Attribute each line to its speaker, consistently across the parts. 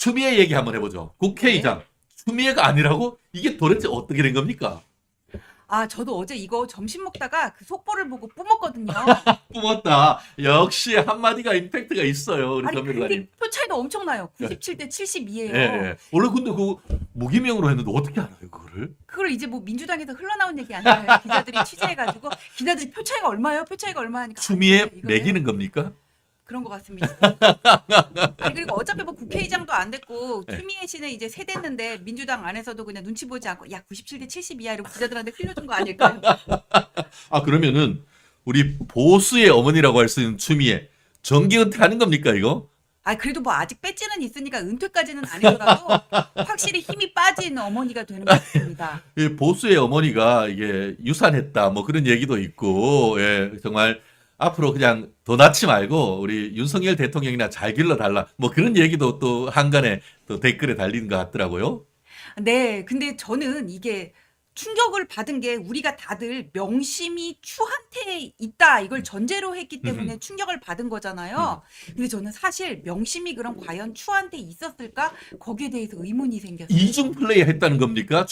Speaker 1: 추미애 얘기 한번 해보죠. 국회의장. 추미애가 아니라고? 이게 도대체 어떻게 된 겁니까?
Speaker 2: 아, 저도 어제 이거 점심 먹다가 그 속보를 보고 뿜었거든요.
Speaker 1: 뿜었다. 역시 한마디가 임팩트가 있어요. 우리
Speaker 2: 아니,
Speaker 1: 전 변호사님.
Speaker 2: 근데 표 차이도 엄청나요. 97대 72예요.
Speaker 1: 예, 예. 원래 근데 그 무기명으로 했는데 어떻게 알아요, 그거를?
Speaker 2: 그걸 이제 뭐 민주당에서 흘러나온 얘기 아니에요. 기자들이 취재해가지고 기자들이 표 차이가 얼마예요? 표 차이가 얼마니까
Speaker 1: 추미애
Speaker 2: 이거예요.
Speaker 1: 매기는 겁니까?
Speaker 2: 그런 것 같습니다. 아니 그리고 어차피 뭐 국회의장도 안 됐고
Speaker 1: 네.
Speaker 2: 추미애 씨는 이제 세 됐는데 민주당 안에서도 그냥 눈치 보지 않고 야 97대 72야 이러고 기자들한테 흘려준 거 아닐까요?
Speaker 1: 아, 그러면은 우리 보수의 어머니라고 할 수 있는 추미애 정기 은퇴하는 겁니까, 이거?
Speaker 2: 아 그래도 뭐 아직 배지는 있으니까 은퇴까지는 아니더라도 확실히 힘이 빠진 어머니가 되는 것 같습니다.
Speaker 1: 이 보수의 어머니가 이게 유산했다 뭐 그런 얘기도 있고, 예, 정말 앞으로 그냥 더 낳지 말고 우리 윤석열 대통령이나 잘 길러달라 뭐 그런 얘기도 또 한간에 또 댓글에 달리는 것 같더라고요.
Speaker 2: 네, 근데 저는 이게 충격을 받은 게 우리가 다들 명심이 추한테 있다 이걸 전제로 했기 때문에 충격을 받은 거잖아요. 근데 저는 사실 명심이 그럼 과연 추한테 있었을까? 거기에 대해서 의문이 생겼어요.
Speaker 1: 이중 플레이 했다는 겁니까?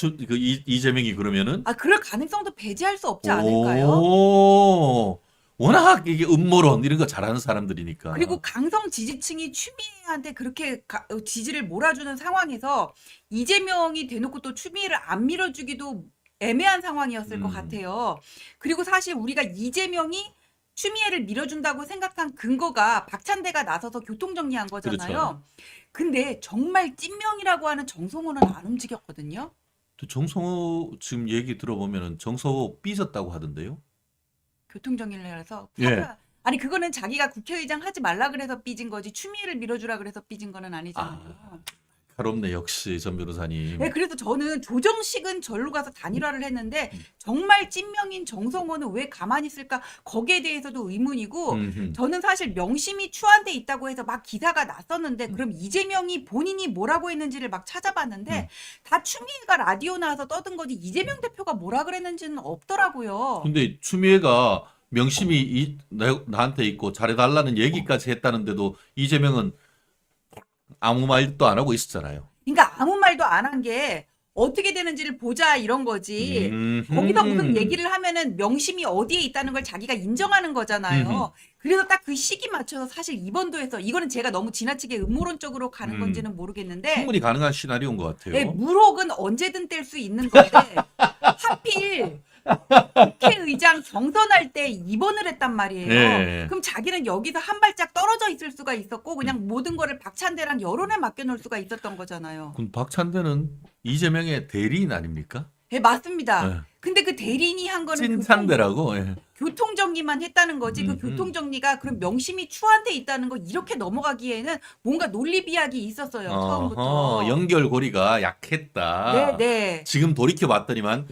Speaker 1: 이재명이 그러면은?
Speaker 2: 아, 그럴 가능성도 배제할 수 없지 않을까요?
Speaker 1: 오, 워낙 이게 음모론 이런 거 잘하는 사람들이니까.
Speaker 2: 그리고 강성 지지층이 추미애한테 그렇게 지지를 몰아주는 상황에서 이재명이 대놓고 또 추미애를 안 밀어주기도 애매한 상황이었을 것 같아요. 그리고 사실 우리가 이재명이 추미애를 밀어준다고 생각한 근거가 박찬대가 나서서 교통정리한 거잖아요.
Speaker 1: 그렇죠.
Speaker 2: 근데 정말 찐명이라고 하는 정성호는 안 움직였거든요.
Speaker 1: 또 정성호 지금 얘기 들어보면은 정성호 삐졌다고 하던데요.
Speaker 2: 교통정리를 해서
Speaker 1: 예.
Speaker 2: 아니 그거는 자기가 국회의장 하지 말라 그래서 삐진 거지 추미애를 밀어주라 그래서 삐진 거는 아니잖아요.
Speaker 1: 가롭네 역시 전 변호사님.
Speaker 2: 네, 그래서 저는 조정식은 절로 가서 단일화를 했는데 정말 찐명인 정성호는 왜 가만히 있을까 거기에 대해서도 의문이고 저는 사실 명심이 추한데 있다고 해서 막 기사가 났었는데 그럼 이재명이 본인이 뭐라고 했는지를 막 찾아봤는데 다 추미애가 라디오 나와서 떠든 거지 이재명 대표가 뭐라 그랬는지는 없더라고요.
Speaker 1: 근데 추미애가 명심이 나한테 있고 잘해달라는 얘기까지 했다는데도 이재명은 아무 말도 안 하고 있었잖아요.
Speaker 2: 그러니까 아무 말도 안 한 게 어떻게 되는지를 보자 이런 거지. 거기다 무슨 얘기를 하면은 명심이 어디에 있다는 걸 자기가 인정하는 거잖아요. 그래서 딱 그 시기 맞춰서 사실 이번도에서 이거는 제가 너무 지나치게 음모론적으로 가는 건지는 모르겠는데
Speaker 1: 충분히 가능한 시나리오인 것 같아요.
Speaker 2: 네, 물혹은 언제든 뗄 수 있는 건데 하필 국회의장 경선할 때 입원을 했단 말이에요.
Speaker 1: 네.
Speaker 2: 그럼 자기는 여기서 한 발짝 떨어져 있을 수가 있었고 그냥 모든 거를 박찬대랑 여론에 맡겨놓을 수가 있었던 거잖아요.
Speaker 1: 그럼 박찬대는 이재명의 대리인 아닙니까?
Speaker 2: 네, 맞습니다.
Speaker 1: 네.
Speaker 2: 근데 그 대리인이 한 거는
Speaker 1: 찐상대라고. 예.
Speaker 2: 교통정리만 했다는 거지. 그 교통정리가 그럼 명심이 추한데 있다는 거 이렇게 넘어가기에는 뭔가 논리비약이 있었어요. 처음부터.
Speaker 1: 연결고리가 약했다.
Speaker 2: 네, 네.
Speaker 1: 지금 돌이켜 봤더니만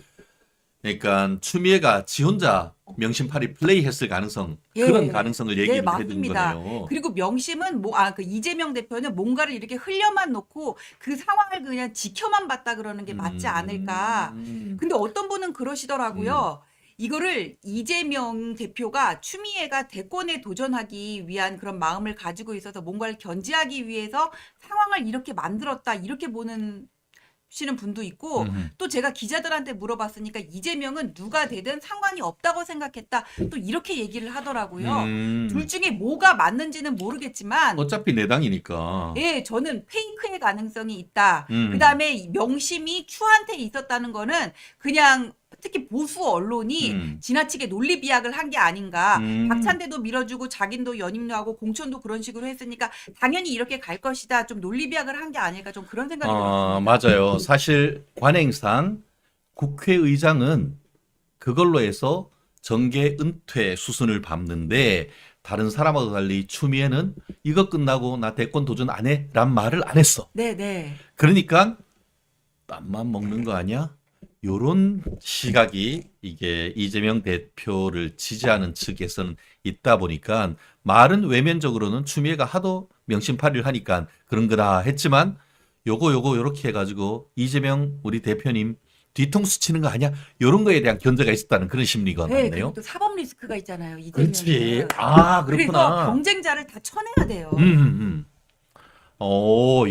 Speaker 1: 그러니까 추미애가 지 혼자 명심팔이 플레이했을 가능성
Speaker 2: 예.
Speaker 1: 그런 가능성을 얘기를
Speaker 2: 네,
Speaker 1: 해준
Speaker 2: 맞습니다.
Speaker 1: 거네요.
Speaker 2: 그리고 명심은 그 이재명 대표는 뭔가를 이렇게 흘려만 놓고 그 상황을 그냥 지켜만 봤다 그러는 게 맞지 않을까. 근데 어떤 분은 그러시더라고요. 이거를 이재명 대표가 추미애가 대권에 도전하기 위한 그런 마음을 가지고 있어서 뭔가를 견제하기 위해서 상황을 이렇게 만들었다 이렇게 보는 시는 분도 있고 또 제가 기자들한테 물어봤으니까 이재명은 누가 되든 상관이 없다고 생각했다 또 이렇게 얘기를 하더라고요. 둘 중에 뭐가 맞는지는 모르겠지만
Speaker 1: 어차피 내 당이니까.
Speaker 2: 예, 저는 페이크의 가능성이 있다.
Speaker 1: 음.
Speaker 2: 그다음에 명심이 추한테 있었다는 거는 그냥 특히 보수 언론이 지나치게 논리 비약을 한 게 아닌가. 박찬대도 밀어주고 자긴도 연임료하고 공천도 그런 식으로 했으니까 당연히 이렇게 갈 것이다. 좀 논리 비약을 한 게 아닐까 좀 그런 생각이 들었습니다.
Speaker 1: 맞아요. 사실 관행상 국회의장은 그걸로 해서 정계 은퇴 수순을 밟는데 다른 사람하고 달리 추미애는 이거 끝나고 나 대권 도전 안 해? 란 말을 안 했어.
Speaker 2: 네, 네.
Speaker 1: 그러니까 땀만 먹는 거 아니야? 요런 시각이 이게 이재명 대표를 지지하는 측에서는 있다 보니까 말은 외면적으로는 추미애가 하도 명심팔이를 하니까 그런 거다 했지만 요렇게 해가지고 이재명 우리 대표님 뒤통수 치는 거 아니야? 요런 거에 대한 견제가 있었다는 그런 심리가
Speaker 2: 네,
Speaker 1: 났네요.
Speaker 2: 그리고 또 사법 리스크가 있잖아요. 이재명은.
Speaker 1: 그렇지.
Speaker 2: 그래서
Speaker 1: 그렇구나.
Speaker 2: 경쟁자를 다 쳐내야 돼요.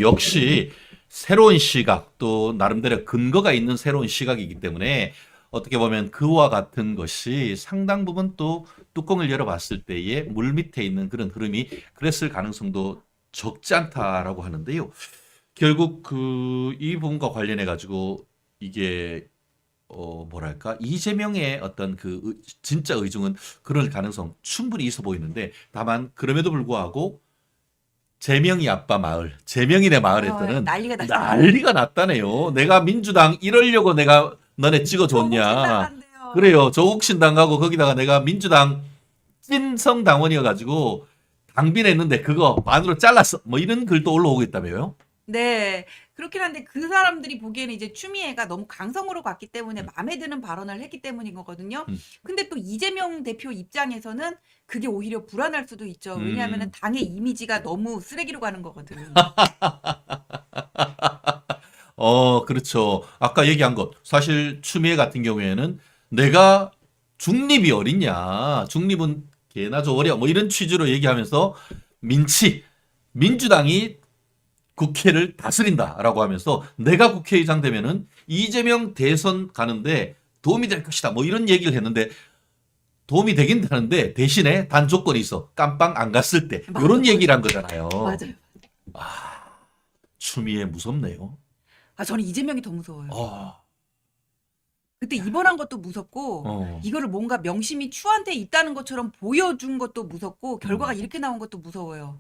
Speaker 1: 역시 새로운 시각, 또 나름대로 근거가 있는 새로운 시각이기 때문에 어떻게 보면 그와 같은 것이 상당 부분 또 뚜껑을 열어봤을 때에 물 밑에 있는 그런 흐름이 그랬을 가능성도 적지 않다라고 하는데요. 결국 이 부분과 관련해 가지고 이게 뭐랄까 이재명의 어떤 진짜 의중은 그럴 가능성 충분히 있어 보이는데 다만 그럼에도 불구하고 재명이 아빠 마을, 재명이네 마을에서는
Speaker 2: 난리가 났어요.
Speaker 1: 난리가 났다네요. 내가 민주당 이러려고 내가 너네 찍어줬냐.
Speaker 2: 조국신당한데요.
Speaker 1: 그래요. 조국 신당 가고 거기다가 내가 민주당 찐성 당원이어가지고 당비냈는데 그거 반으로 잘랐어. 뭐 이런 글도 올라오고 있다며요.
Speaker 2: 네. 그렇긴 한데 그 사람들이 보기에는 이제 추미애가 너무 강성으로 갔기 때문에 마음에 드는 발언을 했기 때문인 거거든요.
Speaker 1: 음.
Speaker 2: 근데 또 이재명 대표 입장에서는 그게 오히려 불안할 수도 있죠. 왜냐하면
Speaker 1: 음.
Speaker 2: 당의 이미지가 너무 쓰레기로 가는 거거든.
Speaker 1: 그렇죠. 아까 얘기한 것. 사실 추미애 같은 경우에는 내가 중립이 어딨냐. 중립은 개나 저 어려. 뭐 이런 취지로 얘기하면서 민주당이 국회를 다스린다라고 하면서 내가 국회의장 되면은 이재명 대선 가는데 도움이 될 것이다. 뭐 이런 얘기를 했는데 도움이 되긴 되는데 대신에 단 조건이 있어. 깜빵 안 갔을 때. 이런 얘기를 한 거잖아요.
Speaker 2: 맞아요.
Speaker 1: 추미애 무섭네요.
Speaker 2: 저는 이재명이 더 무서워요.
Speaker 1: 어,
Speaker 2: 그때 입원한 것도 무섭고
Speaker 1: 어.
Speaker 2: 이거를 뭔가 명심이 추한테 있다는 것처럼 보여준 것도 무섭고 결과가 이렇게 나온 것도 무서워요.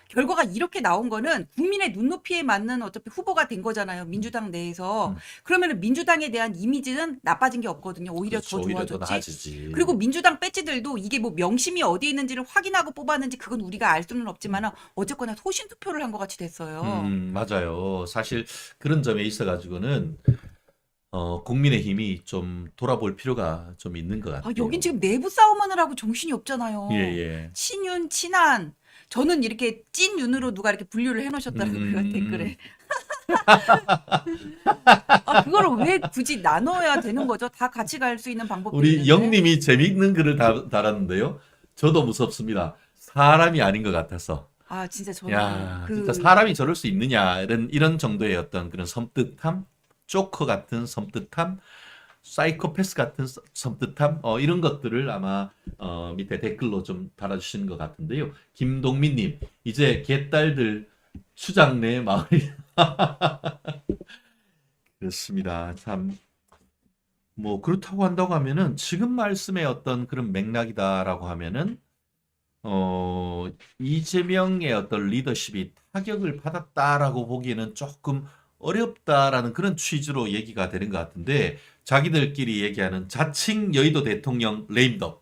Speaker 2: 결과가 이렇게 나온 거는 국민의 눈높이에 맞는 어차피 후보가 된 거잖아요. 민주당 내에서. 그러면은 민주당에 대한 이미지는 나빠진 게 없거든요. 오히려
Speaker 1: 그렇죠.
Speaker 2: 더
Speaker 1: 오히려 더
Speaker 2: 좋아졌지.
Speaker 1: 나아지지.
Speaker 2: 그리고 민주당 배지들도 이게 뭐 명심이 어디에 있는지를 확인하고 뽑았는지 그건 우리가 알 수는 없지만 어쨌거나 소신 투표를 한 것 같이 됐어요.
Speaker 1: 맞아요. 사실 그런 점에 있어가지고는 국민의힘이 좀 돌아볼 필요가 좀 있는 것 같아요.
Speaker 2: 여긴 지금 내부 싸움을 하고 정신이 없잖아요.
Speaker 1: 예, 예.
Speaker 2: 친윤, 친한. 저는 이렇게 찐윤으로 누가 이렇게 분류를 해놓으셨더라고요, 댓글에. 그거를 왜 굳이 나눠야 되는 거죠? 다 같이 갈 수 있는 방법도
Speaker 1: 우리
Speaker 2: 있는데.
Speaker 1: 영님이 재미있는 글을 달았는데요. 저도 무섭습니다. 사람이 아닌 것 같아서.
Speaker 2: 진짜 저는
Speaker 1: 야, 진짜 사람이 저럴 수 있느냐 이런 정도의 어떤 그런 섬뜩함, 조커 같은 섬뜩함, 사이코패스 같은 섬뜩함, 이런 것들을 아마 밑에 댓글로 좀 달아주시는 것 같은데요. 김동민님, 이제 개딸들 추장 내 마을이 그렇습니다. 참. 뭐 그렇다고 한다고 하면은 지금 말씀의 어떤 그런 맥락이다라고 하면은 이재명의 어떤 리더십이 타격을 받았다라고 보기에는 조금 어렵다라는 그런 취지로 얘기가 되는 것 같은데 자기들끼리 얘기하는 자칭 여의도 대통령 레임덕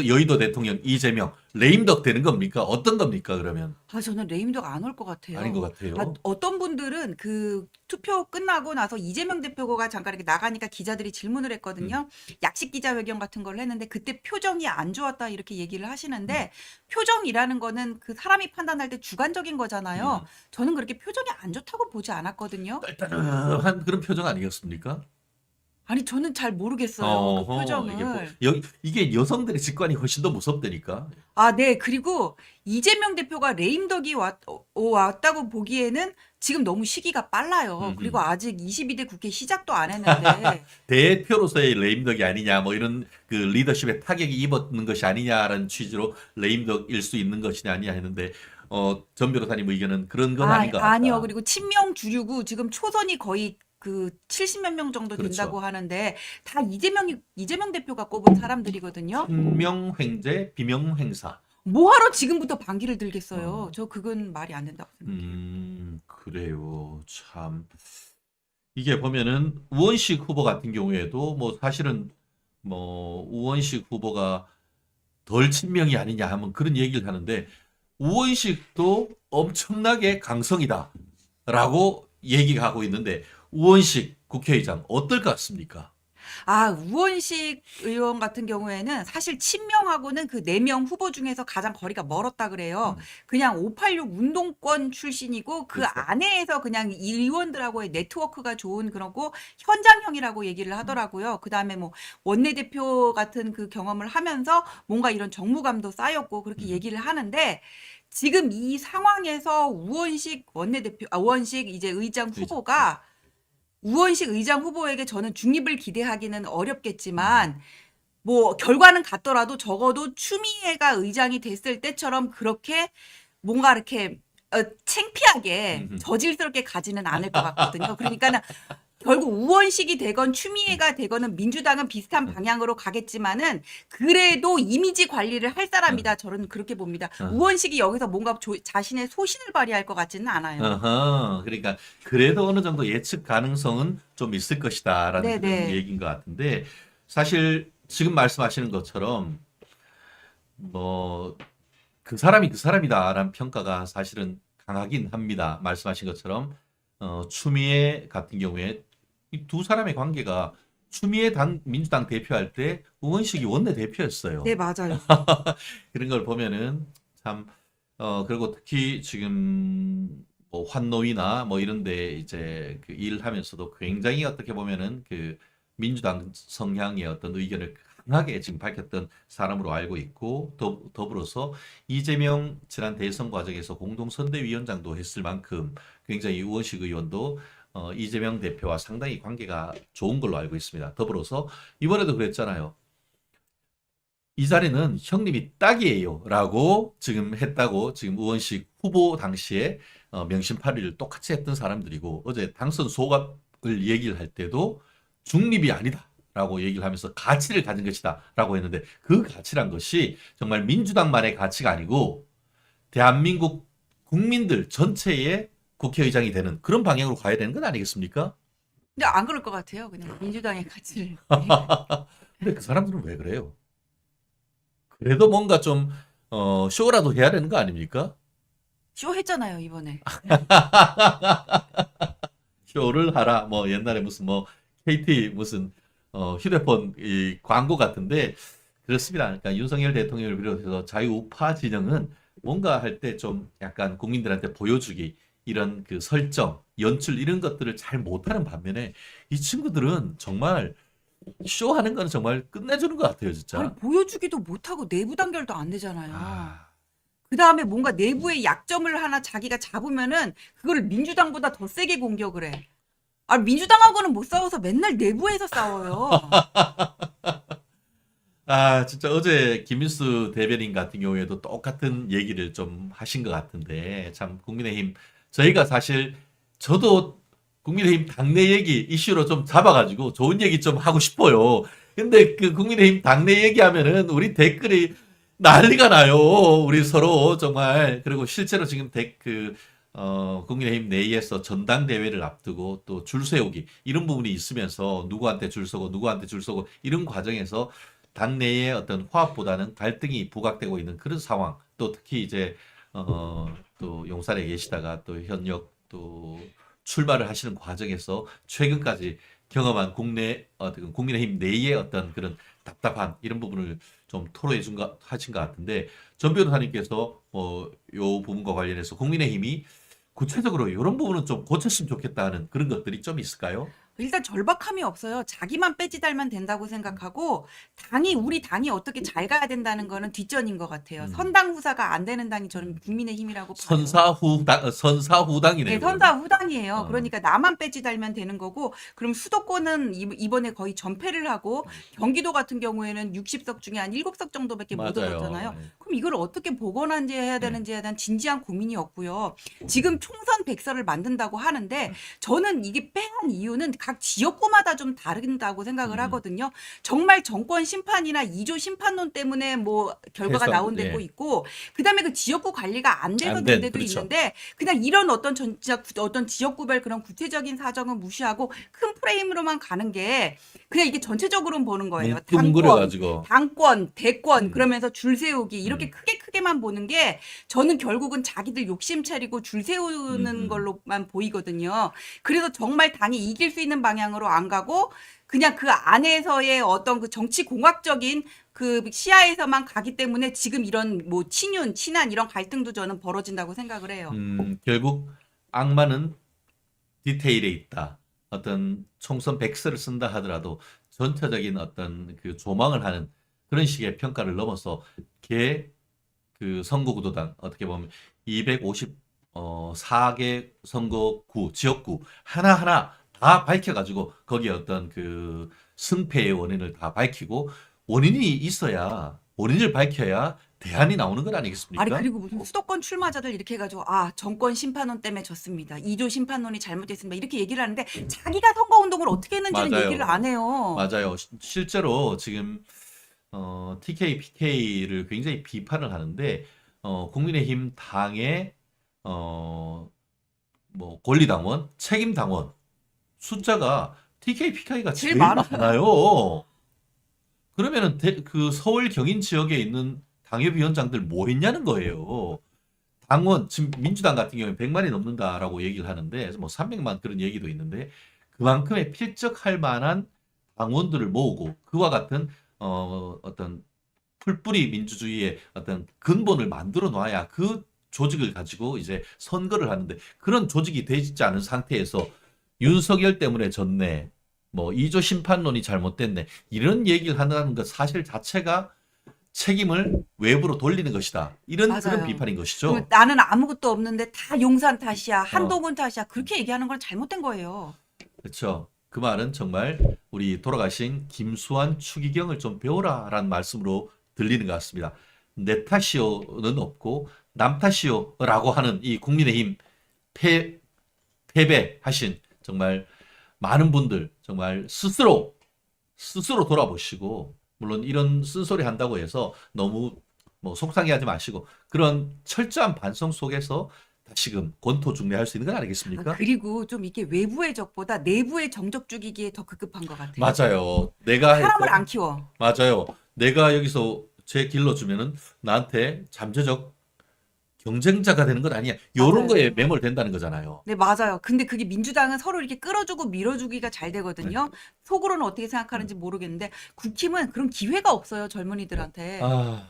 Speaker 1: 여의도 대통령 이재명 레임덕 되는 겁니까? 어떤 겁니까 그러면?
Speaker 2: 저는 레임덕 안 올 것 같아요.
Speaker 1: 아닌 것 같아요.
Speaker 2: 어떤 분들은 그 투표 끝나고 나서 이재명 대표가 잠깐 이렇게 나가니까 기자들이 질문을 했거든요. 약식 기자회견 같은 걸 했는데 그때 표정이 안 좋았다 이렇게 얘기를 하시는데 표정이라는 거는 그 사람이 판단할 때 주관적인 거잖아요. 저는 그렇게 표정이 안 좋다고 보지 않았거든요.
Speaker 1: 딸딸한 그런 표정 아니겠습니까?
Speaker 2: 아니 저는 잘 모르겠어요. 그
Speaker 1: 어허,
Speaker 2: 표정을.
Speaker 1: 이게 여성들의 직관이 훨씬 더 무섭다니까.
Speaker 2: 네. 그리고 이재명 대표가 레임덕이 왔다고 보기에는 지금 너무 시기가 빨라요. 그리고 아직 22대 국회 시작도 안 했는데.
Speaker 1: 대표로서의 레임덕이 아니냐, 뭐 이런 그 리더십에 타격이 입었는 것이 아니냐라는 취지로 레임덕일 수 있는 것이냐 아니냐 했는데, 전 변호사님 의견은 그런 건 아닌 것 같다.
Speaker 2: 아니요. 그리고 친명 주류고 지금 초선이 거의 그 70몇 명 정도 된다고
Speaker 1: 그렇죠.
Speaker 2: 하는데 다 이재명 대표가 꼽은 사람들이거든요.
Speaker 1: 친명횡재, 비명횡사.
Speaker 2: 뭐하러 지금부터 반기를 들겠어요. 저 그건 말이 안 된다고 생각해요.
Speaker 1: 그래요. 참. 이게 보면은 우원식 후보 같은 경우에도 뭐 사실은 뭐 우원식 후보가 덜 친명이 아니냐 하면 그런 얘기를 하는데 우원식도 엄청나게 강성이다라고 얘기하고 있는데 우원식 국회의장 어떨 것 같습니까?
Speaker 2: 우원식 의원 같은 경우에는 사실 친명하고는 그 4명 후보 중에서 가장 거리가 멀었다 그래요. 그냥 586 운동권 출신이고 그
Speaker 1: 그렇죠.
Speaker 2: 안에서 그냥 이 의원들하고의 네트워크가 좋은 그러고 현장형이라고 얘기를 하더라고요. 그다음에 뭐 원내대표 같은 그 경험을 하면서 뭔가 이런 정무감도 쌓였고 그렇게 얘기를 하는데 지금 이 상황에서 우원식 원내대표, 우원식 이제 의장 후보가 우원식 의장 후보에게 저는 중립을 기대하기는 어렵겠지만 뭐 결과는 같더라도 적어도 추미애가 의장이 됐을 때처럼 그렇게 뭔가 이렇게 창피하게 저질스럽게 가지는 않을 것 같거든요. 그러니까는 결국 우원식이 되건 추미애가 되건은 민주당은 비슷한 방향으로 가겠지만은 그래도 이미지 관리를 할 사람이다. 저는 그렇게 봅니다. 우원식이 여기서 뭔가 자신의 소신을 발휘할 것 같지는 않아요.
Speaker 1: 어허, 그러니까 그래도 어느 정도 예측 가능성은 좀 있을 것이다라는 그런
Speaker 2: 네네.
Speaker 1: 얘기인 것 같은데 사실 지금 말씀하시는 것처럼 뭐 그 사람이 그 사람이다라는 평가가 사실은 강하긴 합니다. 말씀하신 것처럼 추미애 같은 경우에 이 두 사람의 관계가 추미애 민주당 대표할 때 우원식이 원내대표였어요.
Speaker 2: 네, 맞아요.
Speaker 1: 그런 걸 보면은 참 그리고 특히 지금 뭐 환노위나 뭐 이런데 이제 그 일하면서도 굉장히 어떻게 보면은 그 민주당 성향의 어떤 의견을 강하게 지금 밝혔던 사람으로 알고 있고 더불어서 이재명 지난 대선 과정에서 공동선대위원장도 했을 만큼 굉장히 우원식 의원도 이재명 대표와 상당히 관계가 좋은 걸로 알고 있습니다. 더불어서 이번에도 그랬잖아요. 이 자리는 형님이 딱이에요 라고 지금 했다고 지금 우원식 후보 당시에 명심파리를 똑같이 했던 사람들이고 어제 당선 소감을 얘기를 할 때도 중립이 아니다 라고 얘기를 하면서 가치를 가진 것이다 라고 했는데 그 가치란 것이 정말 민주당만의 가치가 아니고 대한민국 국민들 전체의 국회의장이 되는 그런 방향으로 가야 되는 건 아니겠습니까?
Speaker 2: 근데 안 그럴 것 같아요. 그냥 민주당의 가치를.
Speaker 1: 근데 그 사람들은 왜 그래요? 그래도 뭔가 좀 쇼라도 해야 되는 거 아닙니까?
Speaker 2: 쇼 했잖아요, 이번에.
Speaker 1: 쇼를 하라. 뭐 옛날에 무슨 뭐 KT 무슨 휴대폰 이 광고 같은데 그렇습니다. 그러니까 윤석열 대통령을 비롯해서 자유우파 진영은 뭔가 할 때 좀 약간 국민들한테 보여주기 이런 그 설정, 연출 이런 것들을 잘 못하는 반면에 이 친구들은 정말 쇼하는 거는 정말 끝내주는 것 같아요, 진짜.
Speaker 2: 아니, 보여주기도 못하고 내부 단결도 안 되잖아요.
Speaker 1: 아,
Speaker 2: 그 다음에 뭔가 내부의 약점을 하나 자기가 잡으면은 그거를 민주당보다 더 세게 공격을 해. 아, 민주당하고는 못 싸워서 맨날 내부에서 싸워요.
Speaker 1: 진짜 어제 김민수 대변인 같은 경우에도 똑같은 얘기를 좀 하신 것 같은데, 참, 국민의힘, 저희가 사실, 저도 국민의힘 당내 얘기 이슈로 좀 잡아가지고 좋은 얘기 좀 하고 싶어요. 근데 그 국민의힘 당내 얘기하면은 우리 댓글이 난리가 나요. 우리 서로 정말. 그리고 실제로 지금 국민의힘 내에서 전당대회를 앞두고 또 줄 세우기 이런 부분이 있으면서 누구한테 줄 서고 누구한테 줄 서고 이런 과정에서 당내의 어떤 화합보다는 갈등이 부각되고 있는 그런 상황. 또 특히 이제 또 용산에 계시다가 또 현역 또 출마를 하시는 과정에서 최근까지 경험한 어떤 국민의힘 내의 어떤 그런 답답한 이런 부분을 좀 하신 것 같은데 전 변호사님께서 요 부분과 관련해서 국민의힘이 구체적으로 이런 부분은 좀 고쳤으면 좋겠다는 그런 것들이 좀 있을까요?
Speaker 2: 일단 절박함이 없어요. 자기만 빼지 달면 된다고 생각하고 우리 당이 어떻게 잘 가야 된다는 거는 뒷전인 것 같아요. 선당 후사가 안 되는 당이 저는 국민의힘이라고 봐요.
Speaker 1: 선사후당이네요.
Speaker 2: 네,
Speaker 1: 그러면.
Speaker 2: 선사후당이에요.
Speaker 1: 어.
Speaker 2: 그러니까 나만 빼지 달면 되는 거고, 그럼 수도권은 이번에 거의 전패를 하고, 경기도 같은 경우에는 60석 중에 한 7석 정도밖에 못
Speaker 1: 맞아요.
Speaker 2: 얻었잖아요.
Speaker 1: 네.
Speaker 2: 그럼 이걸 어떻게 복원한지 해야 되는지에 대한 진지한 고민이 없고요. 지금 총선 백서를 만든다고 하는데, 저는 이게 빼한 이유는 각 지역구마다 좀 다른다고 생각을 하거든요. 정말 정권 심판이나 2조 심판론 때문에 뭐 결과가 나온 데도
Speaker 1: 예.
Speaker 2: 있고, 그다음에 그 지역구 관리가 안 돼서
Speaker 1: 안
Speaker 2: 된
Speaker 1: 된,
Speaker 2: 데도
Speaker 1: 그렇죠.
Speaker 2: 있는데, 그냥 이런 어떤 지역구별 그런 구체적인 사정은 무시하고 큰 프레임으로만 가는 게 그냥 이게 전체적으로는 보는 거예요.
Speaker 1: 뭉뚱그려가지고.
Speaker 2: 당권, 대권 그러면서 줄 세우기 이렇게 크게만 보는 게 저는 결국은 자기들 욕심 차리고 줄 세우는 걸로만 보이거든요. 그래서 정말 당이 이길 수 있는 방향으로 안 가고 그냥 그 안에서의 어떤 그 정치 공학적인 그 시야에서만 가기 때문에 지금 이런 뭐 친한 이런 갈등도 저는 벌어진다고 생각을 해요.
Speaker 1: 결국 악마는 디테일에 있다. 어떤 총선 백서를 쓴다 하더라도 전체적인 어떤 그 조망을 하는 그런 식의 평가를 넘어서 개 그 선거구도당 어떻게 보면 254개 선거구, 지역구 하나하나 다 밝혀가지고 거기에 어떤 그 승패의 원인을 다 밝히고 원인이 있어야 원인을 밝혀야 대안이 나오는 것
Speaker 2: 아니
Speaker 1: 아니겠습니까?
Speaker 2: 그리고 무슨 수도권 출마자들 이렇게 해가지고 아 정권 심판론 때문에 졌습니다. 2조 심판론이 잘못됐습니다. 이렇게 얘기를 하는데 자기가 선거운동을 어떻게 했는지는
Speaker 1: 맞아요.
Speaker 2: 얘기를 안 해요.
Speaker 1: 맞아요. 실제로 지금 TK, PK를 굉장히 비판을 하는데 국민의힘 당의 뭐 권리당원, 책임당원 숫자가 TK, PK가
Speaker 2: 제일
Speaker 1: 제일
Speaker 2: 많아요.
Speaker 1: 많아요. 그러면은 그 서울 경인 지역에 있는 당협위원장들 뭐 했냐는 거예요. 당원 지금 민주당 같은 경우에 100만이 넘는다라고 얘기를 하는데 뭐 300만 그런 얘기도 있는데 그만큼의 필적할 만한 당원들을 모으고 그와 같은 어떤 풀뿌리 민주주의의 어떤 근본을 만들어 놔야 그 조직을 가지고 이제 선거를 하는데 그런 조직이 되지 않은 상태에서 윤석열 때문에 졌네. 뭐 2조 심판론이 잘못됐네. 이런 얘기를 한다는 것 사실 자체가 책임을 외부로 돌리는 것이다. 이런 그런
Speaker 2: 맞아요.
Speaker 1: 비판인 것이죠.
Speaker 2: 그러면 나는 아무것도 없는데 다 용산 탓이야,
Speaker 1: 어.
Speaker 2: 한동훈 탓이야. 그렇게 얘기하는 건 잘못된 거예요.
Speaker 1: 그렇죠. 그 말은 정말 우리 돌아가신 김수환 추기경을 좀 배워라라는 말씀으로 들리는 것 같습니다. 내 탓이요는 없고 남 탓이요라고 하는 이 국민의힘 패배하신 정말 많은 분들 정말 스스로 돌아보시고 물론 이런 쓴소리 한다고 해서 너무 뭐 속상해하지 마시고 그런 철저한 반성 속에서 다시금 권토중례할 수 있는 건 아니겠습니까?
Speaker 2: 그리고 좀 이게 외부의 적보다 내부의 정적 죽이기에 더 급급한 것 같아요.
Speaker 1: 맞아요. 내가
Speaker 2: 사람을
Speaker 1: 해서
Speaker 2: 안 키워.
Speaker 1: 맞아요. 내가 여기서 제 길러주면은 나한테 잠재적 경쟁자가 되는 것 아니야. 요런
Speaker 2: 맞아요.
Speaker 1: 거에 매몰된다는 거잖아요.
Speaker 2: 네, 맞아요. 근데 그게 민주당은 서로 이렇게 끌어주고 밀어주기가 잘
Speaker 1: 네.
Speaker 2: 되거든요. 속으로는 어떻게 생각하는지 모르겠는데 국힘은 그런 기회가 없어요, 젊은이들한테.
Speaker 1: 아,